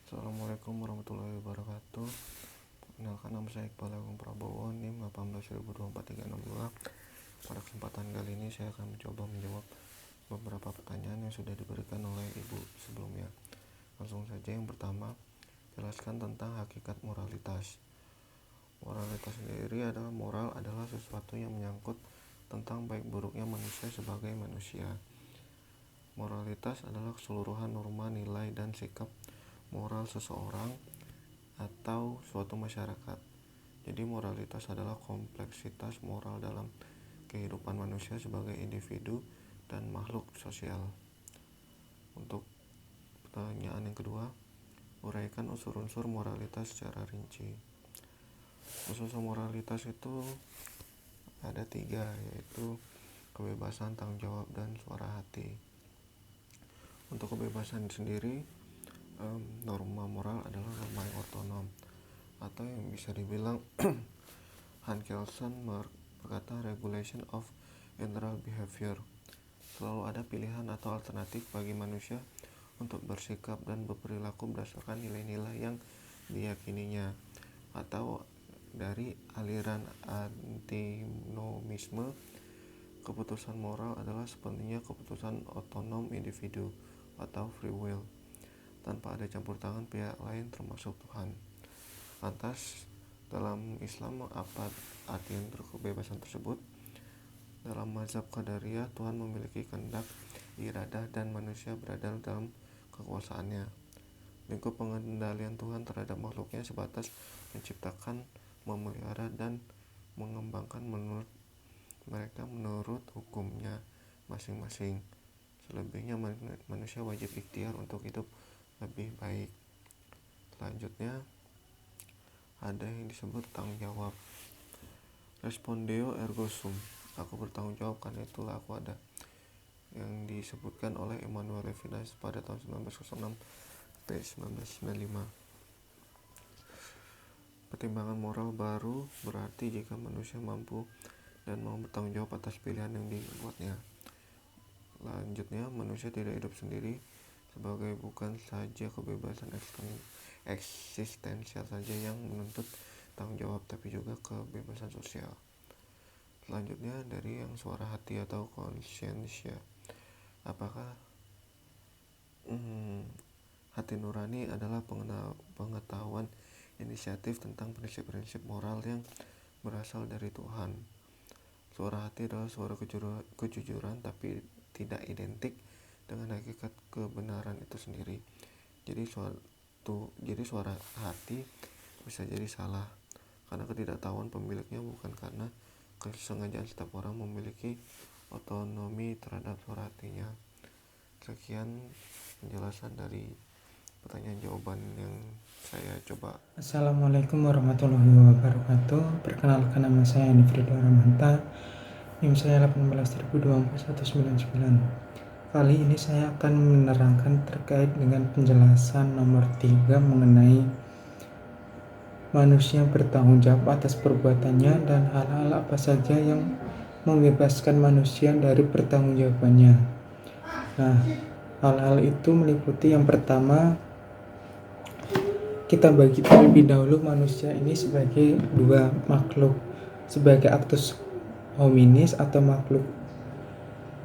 Assalamualaikum warahmatullahi wabarakatuh. Perkenalkan, nama saya Iqbal Agung Prabowo, NIM 18.024.362. Pada kesempatan kali ini saya akan mencoba menjawab beberapa pertanyaan yang sudah diberikan oleh Ibu sebelumnya. Langsung saja, yang pertama, jelaskan tentang hakikat moralitas. Moralitas sendiri adalah sesuatu yang menyangkut tentang baik buruknya manusia sebagai manusia. Moralitas adalah keseluruhan norma, nilai, dan sikap moral seseorang atau suatu masyarakat. Jadi moralitas adalah kompleksitas moral dalam kehidupan manusia sebagai individu dan makhluk sosial. Untuk pertanyaan yang kedua, uraikan unsur-unsur moralitas secara rinci. Unsur moralitas itu ada 3, yaitu kebebasan, tanggung jawab, dan suara hati. Untuk kebebasan sendiri, norma moral adalah norma yang otonom, atau yang bisa dibilang Hans Kelsen berkata regulation of internal behavior. Selalu ada pilihan atau alternatif bagi manusia untuk bersikap dan berperilaku berdasarkan nilai-nilai yang diyakininya. Atau dari aliran antinomisme, keputusan moral adalah sepenuhnya keputusan otonom individu atau free will, tanpa ada campur tangan pihak lain termasuk Tuhan. Lantas, dalam Islam apa arti untuk kebebasan tersebut? Dalam mazhab Qadariyah, Tuhan memiliki kehendak, iradah, dan manusia berada dalam kekuasaannya. Lingkup pengendalian Tuhan terhadap makhluknya sebatas menciptakan, memelihara, dan mengembangkan menurut hukumnya masing-masing. Selebihnya manusia wajib ikhtiar untuk hidup lebih baik. Selanjutnya ada yang disebut tanggung jawab. Respondeo ergo sum, aku bertanggung jawab karena itulah aku ada, yang disebutkan oleh Immanuel Levinas pada tahun 1906 sampai 1995. Pertimbangan moral baru berarti jika manusia mampu dan mau bertanggung jawab atas pilihan yang dibuatnya. Selanjutnya, manusia tidak hidup sendiri sebagai bukan saja kebebasan eksistensial saja yang menuntut tanggung jawab, tapi juga kebebasan sosial. Selanjutnya, dari yang suara hati atau konsiensia. Apakah hati nurani adalah pengetahuan inisiatif tentang prinsip-prinsip moral yang berasal dari Tuhan. Suara hati adalah suara kejujuran, tapi tidak identik dengan hakikat kebenaran itu sendiri. Jadi suara hati bisa jadi salah karena ketidaktahuan pemiliknya, bukan karena kesengajaan setiap orang memiliki otonomi terhadap suara hatinya. Sekian penjelasan dari pertanyaan jawaban yang saya coba. Assalamualaikum warahmatullahi wabarakatuh. Perkenalkan, nama saya Nifrido Ramanta. NIM saya 18.024.199. Kali ini saya akan menerangkan terkait dengan penjelasan nomor 3 mengenai manusia bertanggung jawab atas perbuatannya dan hal-hal apa saja yang membebaskan manusia dari pertanggungjawabannya. Nah, hal-hal itu meliputi yang pertama, kita bagi terlebih dahulu manusia ini sebagai 2 makhluk, sebagai actus hominis atau makhluk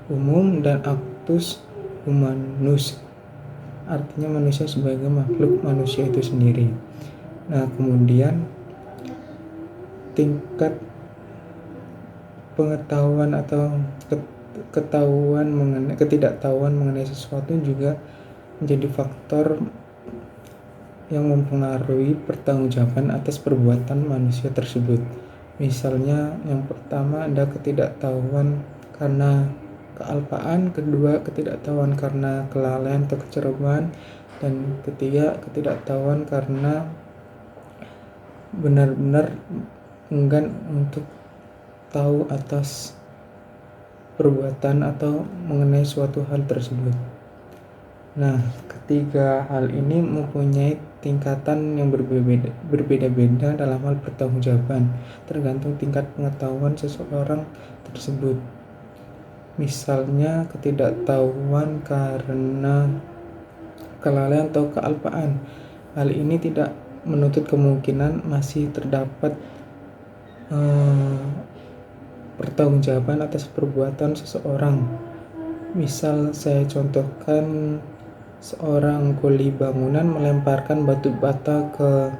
umum dan actus humanus, artinya manusia sebagai makhluk manusia itu sendiri. Nah, kemudian tingkat pengetahuan atau ketidaktahuan mengenai sesuatu juga menjadi faktor yang mempengaruhi pertanggungjawaban atas perbuatan manusia tersebut. Misalnya, yang pertama ada ketidaktahuan karena kealpaan, kedua ketidaktahuan karena kelalaian atau kecerobohan, dan ketiga ketidaktahuan karena benar-benar enggan untuk tahu atas perbuatan atau mengenai suatu hal tersebut. Nah, ketiga hal ini mempunyai tingkatan yang berbeda-beda dalam hal pertanggungjawaban, tergantung tingkat pengetahuan seseorang tersebut. Misalnya, ketidaktahuan karena kelalaian atau kealpaan. Hal ini tidak menutup kemungkinan masih terdapat pertanggungjawaban atas perbuatan seseorang. Misal saya contohkan, seorang kuli bangunan melemparkan batu bata ke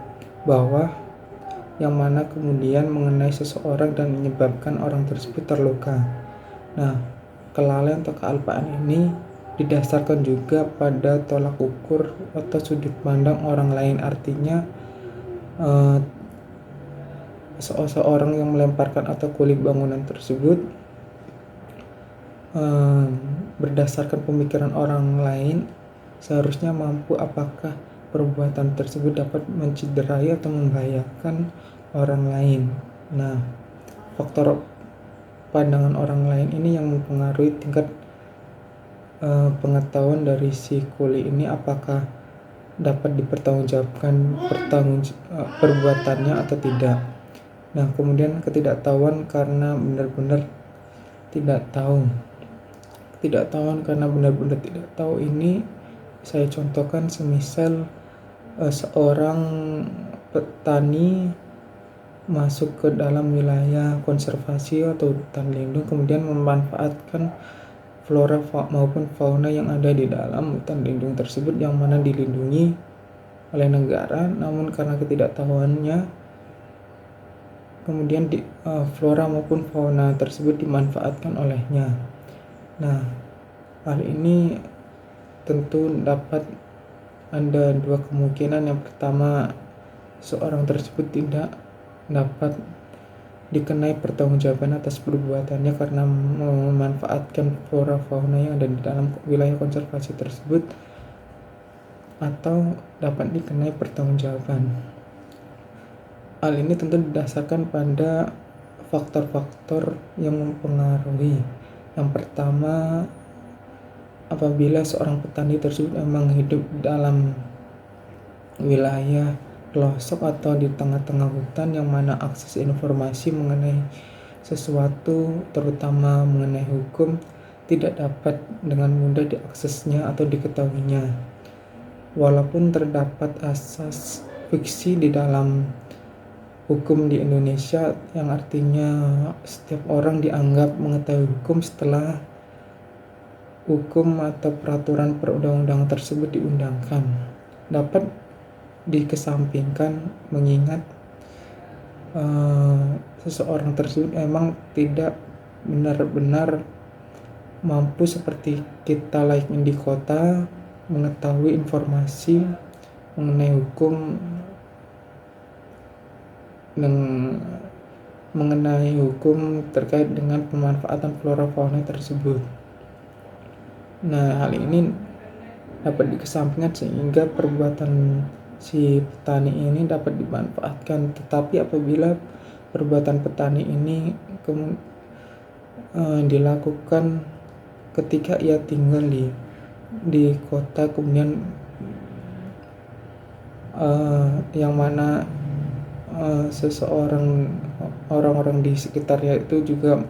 bawah yang mana kemudian mengenai seseorang dan menyebabkan orang tersebut terluka. Nah, kelalaian atau kealpaan ini didasarkan juga pada tolak ukur atau sudut pandang orang lain. Artinya seseorang yang melemparkan atau kuli bangunan tersebut berdasarkan pemikiran orang lain seharusnya mampu apakah perbuatan tersebut dapat mencederai atau membahayakan orang lain. Nah, faktor pandangan orang lain ini yang mempengaruhi tingkat pengetahuan dari si kuli ini apakah dapat dipertanggungjawabkan perbuatannya atau tidak. Nah, kemudian ketidaktahuan karena benar-benar tidak tahu. Ketidaktahuan karena benar-benar tidak tahu ini saya contohkan semisal seorang petani masuk ke dalam wilayah konservasi atau hutan lindung kemudian memanfaatkan flora maupun fauna yang ada di dalam hutan lindung tersebut yang mana dilindungi oleh negara, namun karena ketidaktahuannya kemudian flora maupun fauna tersebut dimanfaatkan olehnya. Nah, hal ini tentu dapat ada dua kemungkinan. Yang pertama, seorang tersebut tidak dapat dikenai pertanggungjawaban atas perbuatannya karena memanfaatkan flora fauna yang ada di dalam wilayah konservasi tersebut, atau dapat dikenai pertanggungjawaban. Hal ini tentu didasarkan pada faktor-faktor yang mempengaruhi. Yang pertama, apabila seorang petani tersebut memang hidup dalam wilayah pelosok atau di tengah-tengah hutan yang mana akses informasi mengenai sesuatu terutama mengenai hukum tidak dapat dengan mudah diaksesnya atau diketahuinya. Walaupun terdapat asas fiksi di dalam hukum di Indonesia yang artinya setiap orang dianggap mengetahui hukum setelah hukum atau peraturan perundang-undangan tersebut diundangkan, dapat dikesampingkan mengingat seseorang tersebut memang tidak benar-benar mampu seperti kita layaknya di kota mengetahui informasi mengenai hukum dan mengenai hukum terkait dengan pemanfaatan flora fauna tersebut. Nah, hal ini dapat dikesampingkan sehingga perbuatan si petani ini dapat dimanfaatkan. Tetapi apabila perbuatan petani ini dilakukan ketika ia tinggal di kota, kemudian yang mana orang-orang di sekitarnya itu juga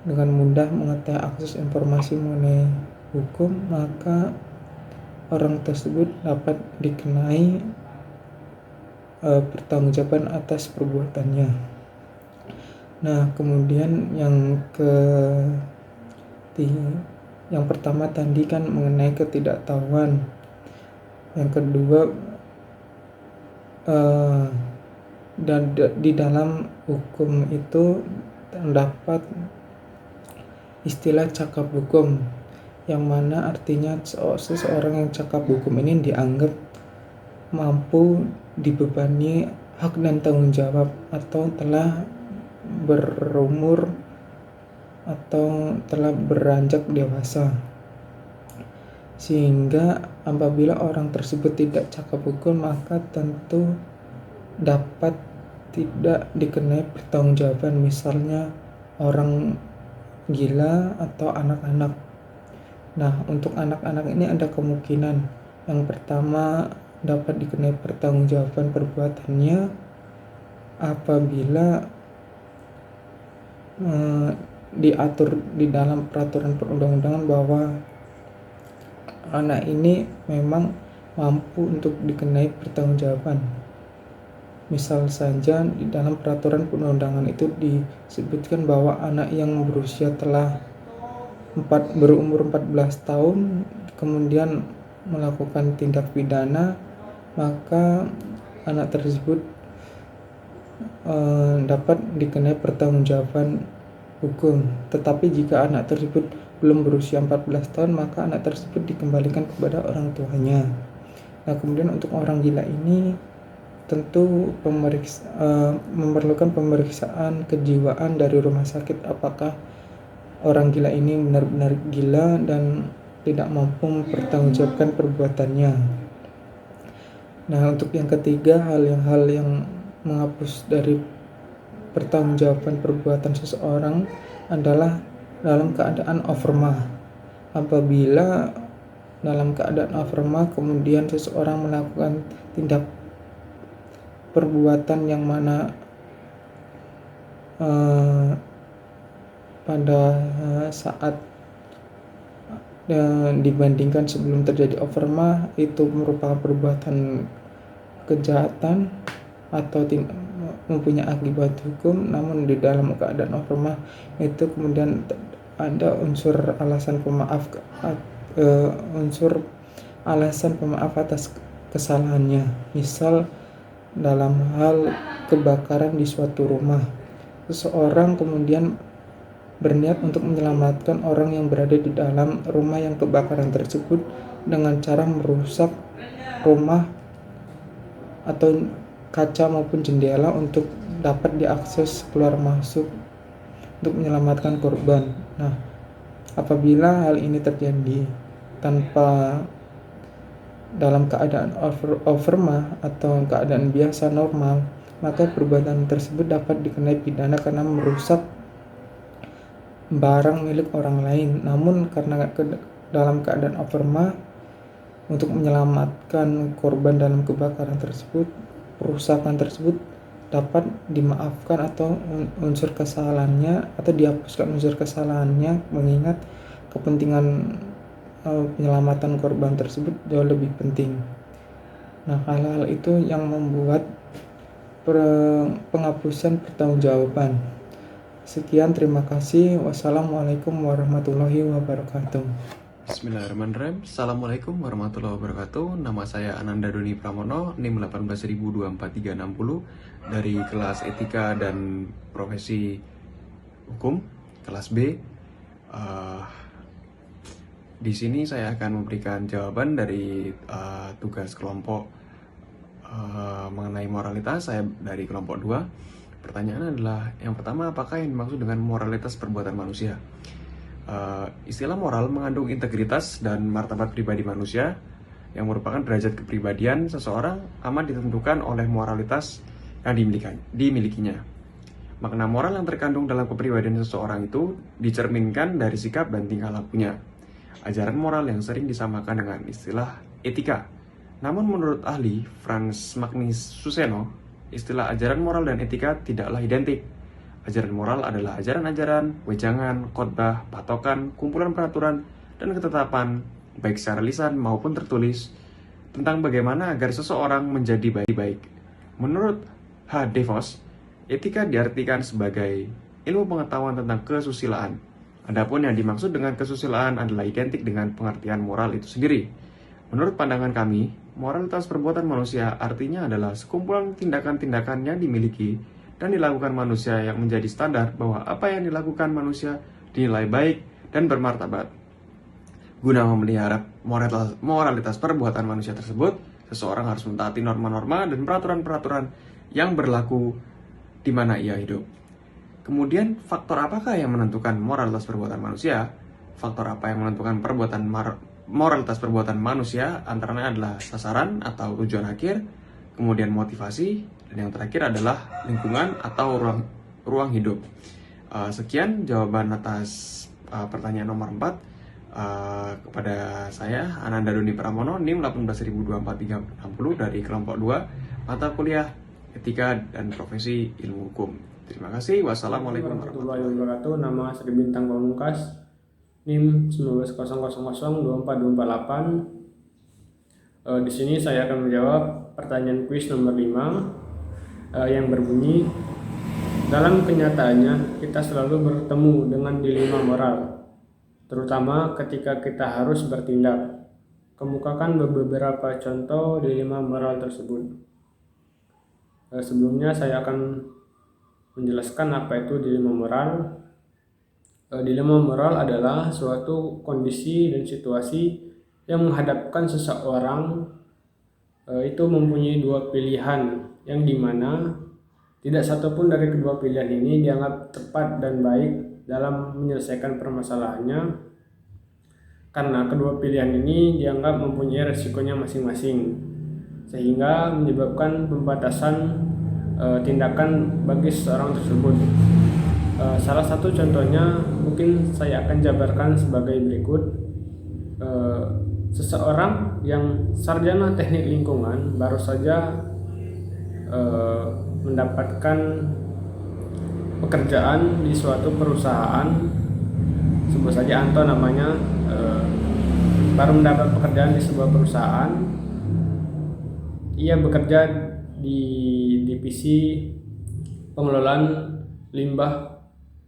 dengan mudah mengetahui akses informasi mengenai hukum, maka orang tersebut dapat dikenai pertanggungjawaban atas perbuatannya. Nah, kemudian yang pertama tadi kan mengenai ketidaktahuan. Yang kedua, dan di dalam hukum itu terdapat istilah cakap hukum, yang mana artinya seseorang yang cakap hukum ini dianggap mampu dibebani hak dan tanggung jawab atau telah berumur atau telah beranjak dewasa, sehingga apabila orang tersebut tidak cakap hukum maka tentu dapat tidak dikenai pertanggungjawaban, misalnya orang gila atau anak-anak. Nah, untuk anak-anak ini ada kemungkinan. Yang pertama, dapat dikenai pertanggungjawaban perbuatannya apabila diatur di dalam peraturan perundang-undangan bahwa anak ini memang mampu untuk dikenai pertanggungjawaban. Misal saja di dalam peraturan perundangan itu disebutkan bahwa anak yang berusia telah berumur 14 tahun kemudian melakukan tindak pidana, maka anak tersebut dapat dikenai pertanggungjawaban hukum. Tetapi jika anak tersebut belum berusia 14 tahun, maka anak tersebut dikembalikan kepada orang tuanya. Nah, kemudian untuk orang gila ini tentu memerlukan pemeriksaan kejiwaan dari rumah sakit, apakah orang gila ini benar-benar gila dan tidak mampu mempertanggungjawabkan perbuatannya. Nah, untuk yang ketiga, hal yang menghapus dari pertanggungjawaban perbuatan seseorang adalah dalam keadaan overmah. Apabila dalam keadaan overmah kemudian seseorang melakukan tindak perbuatan yang mana pada saat dibandingkan sebelum terjadi overmah itu merupakan perbuatan kejahatan atau mempunyai akibat hukum, namun di dalam keadaan overmah itu kemudian ada unsur alasan pemaaf atas kesalahannya. Misal dalam hal kebakaran di suatu rumah, seseorang kemudian berniat untuk menyelamatkan orang yang berada di dalam rumah yang kebakaran tersebut dengan cara merusak rumah atau kaca maupun jendela untuk dapat diakses keluar masuk untuk menyelamatkan korban. Nah, apabila hal ini terjadi tanpa dalam keadaan overmah atau keadaan biasa normal, maka perbuatan tersebut dapat dikenai pidana karena merusak barang milik orang lain. Namun karena dalam keadaan overmah untuk menyelamatkan korban dalam kebakaran tersebut, perusakan tersebut dapat dimaafkan atau unsur kesalahannya atau dihapuskan unsur kesalahannya, mengingat kepentingan penyelamatan korban tersebut jauh lebih penting. Nah, hal-hal itu yang membuat penghapusan pertanggungjawaban. Sekian, terima kasih. Wassalamualaikum warahmatullahi wabarakatuh. Bismillahirrahmanirrahim. Assalamualaikum warahmatullahi wabarakatuh. Nama saya Ananda Doni Pramono, NIM 180243060 dari kelas Etika dan Profesi Hukum, kelas B. Di sini saya akan memberikan jawaban dari tugas kelompok mengenai moralitas. Saya dari kelompok 2. Pertanyaan adalah, yang pertama, apakah yang dimaksud dengan moralitas perbuatan manusia? Istilah moral mengandung integritas dan martabat pribadi manusia yang merupakan derajat kepribadian seseorang amat ditentukan oleh moralitas yang dimilikinya. Makna moral yang terkandung dalam kepribadian seseorang itu dicerminkan dari sikap dan tingkah lakunya. Ajaran moral yang sering disamakan dengan istilah etika. Namun menurut ahli Frans Magnus Suseno, istilah ajaran moral dan etika tidaklah identik. Ajaran moral adalah ajaran-ajaran, wejangan, khotbah, patokan, kumpulan peraturan, dan ketetapan, baik secara lisan maupun tertulis, tentang bagaimana agar seseorang menjadi baik. Menurut H. De Vos, etika diartikan sebagai ilmu pengetahuan tentang kesusilaan. Adapun yang dimaksud dengan kesusilaan adalah identik dengan pengertian moral itu sendiri. Menurut pandangan kami, moralitas perbuatan manusia artinya adalah sekumpulan tindakan-tindakan yang dimiliki dan dilakukan manusia yang menjadi standar bahwa apa yang dilakukan manusia dinilai baik dan bermartabat. Guna memelihara moralitas perbuatan manusia tersebut, seseorang harus mentaati norma-norma dan peraturan-peraturan yang berlaku di mana ia hidup. Kemudian, faktor apakah yang menentukan moralitas perbuatan manusia? Faktor apa yang menentukan moralitas perbuatan manusia? Antaranya adalah sasaran atau tujuan akhir, kemudian motivasi, dan yang terakhir adalah lingkungan atau ruang hidup. Sekian jawaban atas pertanyaan nomor 4 kepada saya, Ananda Doni Pramono, NIM 180243060 dari kelompok 2, mata kuliah Etika dan Profesi Ilmu Hukum. Terima kasih. Wassalamualaikum warahmatullahi wabarakatuh. Nama Sri Bintang Pamungkas, NIM 19000242448. Di sini saya akan menjawab pertanyaan kuis nomor 5 yang berbunyi, dalam kenyataannya kita selalu bertemu dengan dilema moral, terutama ketika kita harus bertindak. Kemukakan beberapa contoh dilema moral tersebut. Sebelumnya saya akan menjelaskan apa itu dilema moral. Dilema moral adalah suatu kondisi dan situasi yang menghadapkan seseorang itu mempunyai dua pilihan, yang dimana tidak satupun dari kedua pilihan ini dianggap tepat dan baik dalam menyelesaikan permasalahannya, karena kedua pilihan ini dianggap mempunyai resikonya masing-masing, sehingga menyebabkan pembatasan tindakan bagi seseorang tersebut. Salah satu contohnya mungkin saya akan jabarkan sebagai berikut. Seseorang yang sarjana teknik lingkungan baru saja mendapatkan pekerjaan di suatu perusahaan, sebut saja Anto namanya, baru mendapat pekerjaan di sebuah perusahaan. Ia bekerja di divisi pengelolaan limbah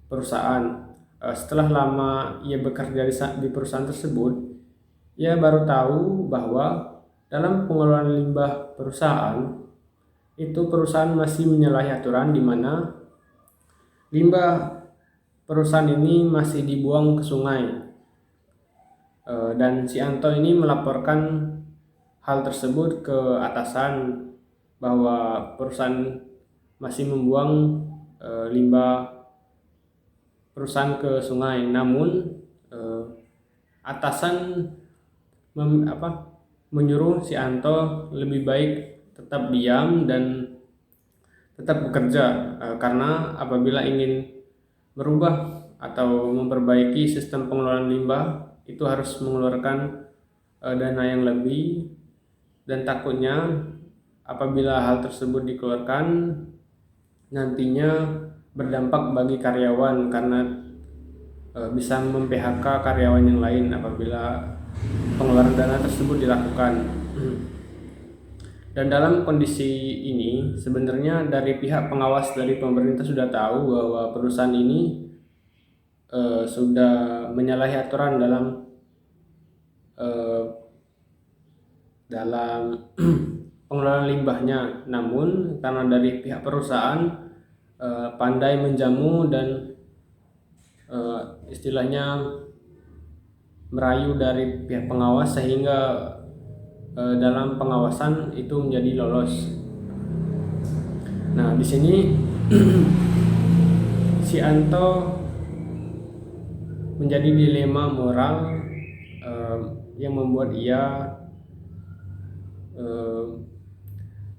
perusahaan. Setelah lama ia bekerja di perusahaan tersebut, ia baru tahu bahwa dalam pengelolaan limbah perusahaan itu perusahaan masih menyalahi aturan, di mana limbah perusahaan ini masih dibuang ke sungai. Dan si Anto ini melaporkan hal tersebut ke atasan bahwa perusahaan masih membuang limbah perusahaan ke sungai. Namun atasan menyuruh si Anto lebih baik tetap diam dan tetap bekerja, karena apabila ingin merubah atau memperbaiki sistem pengelolaan limbah itu harus mengeluarkan dana yang lebih, dan takutnya apabila hal tersebut dikeluarkan nantinya berdampak bagi karyawan, karena bisa mem-PHK karyawan yang lain apabila pengeluaran dana tersebut dilakukan. Dan dalam kondisi ini sebenarnya dari pihak pengawas dari pemerintah sudah tahu bahwa perusahaan ini sudah menyalahi aturan dalam pengelolaan limbahnya. Namun karena dari pihak perusahaan pandai menjamu dan istilahnya merayu dari pihak pengawas, sehingga dalam pengawasan itu menjadi lolos. Nah, di sini si Anto menjadi dilema moral yang membuat ia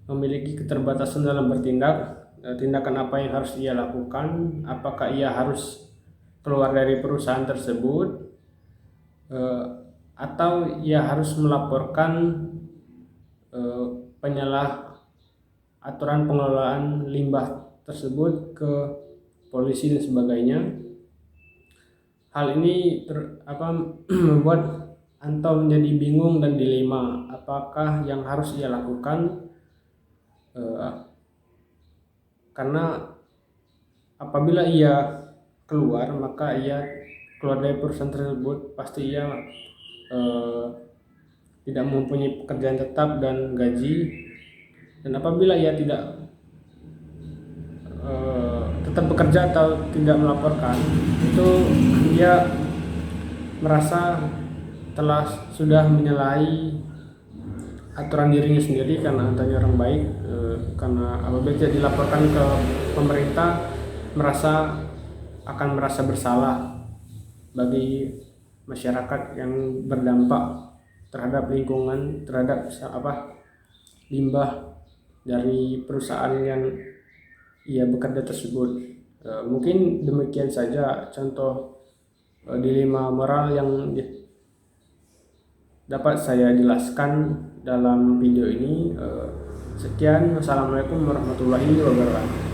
memiliki keterbatasan dalam bertindak. Tindakan apa yang harus ia lakukan? Apakah ia harus keluar dari perusahaan tersebut, atau ia harus melaporkan penyalah aturan pengelolaan limbah tersebut ke polisi dan sebagainya. Hal ini membuat Anto menjadi bingung dan dilema, apakah yang harus ia lakukan, karena apabila ia keluar, maka ia keluar dari perusahaan tersebut, pasti ia tidak mempunyai pekerjaan tetap dan gaji. Dan apabila ia tidak tetap bekerja atau tidak melaporkan, itu ia merasa sudah menyalahi aturan dirinya sendiri, karena antanya orang baik. Karena apabila tidak dilaporkan ke pemerintah, akan merasa bersalah bagi masyarakat yang berdampak terhadap lingkungan, terhadap limbah dari perusahaan yang ia bekerja tersebut. Mungkin demikian saja contoh dilema moral yang dapat saya jelaskan dalam video ini. Sekian, wassalamualaikum warahmatullahi wabarakatuh.